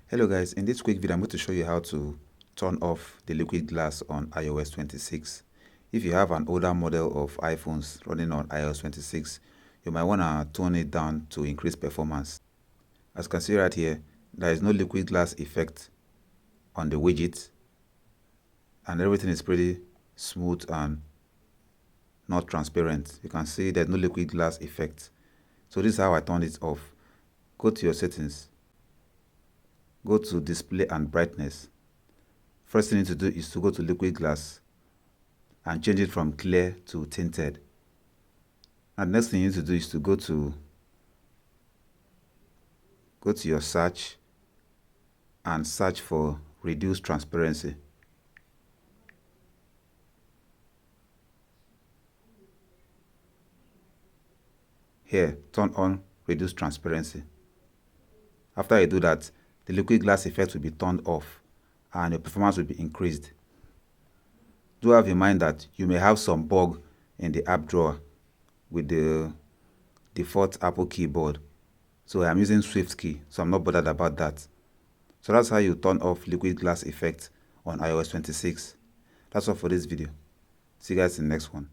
Hello guys, in this quick video I'm going to show you how to turn off the liquid glass on iOS 26. If you have an older model of iPhones running on iOS 26, you might want to tone it down to increase performance. As you can see right here, there is no liquid glass effect on the widget and everything is pretty smooth and not transparent. You can see there's no liquid glass effect. So this is how I turned it off. Go to your settings. Go to display and brightness. First thing you need to do is to go to liquid glass and change it from clear to tinted. And next thing you need to do is to go to your search and search for reduce transparency. Here, turn on reduce transparency. After you do that, the liquid glass effect will be turned off and your performance will be increased. Do have in mind that you may have some bug in the app drawer with the default Apple keyboard. So I'm using Swift key, so I'm not bothered about that. So that's how you turn off liquid glass effect on iOS 26. That's all for this video. See you guys in the next one.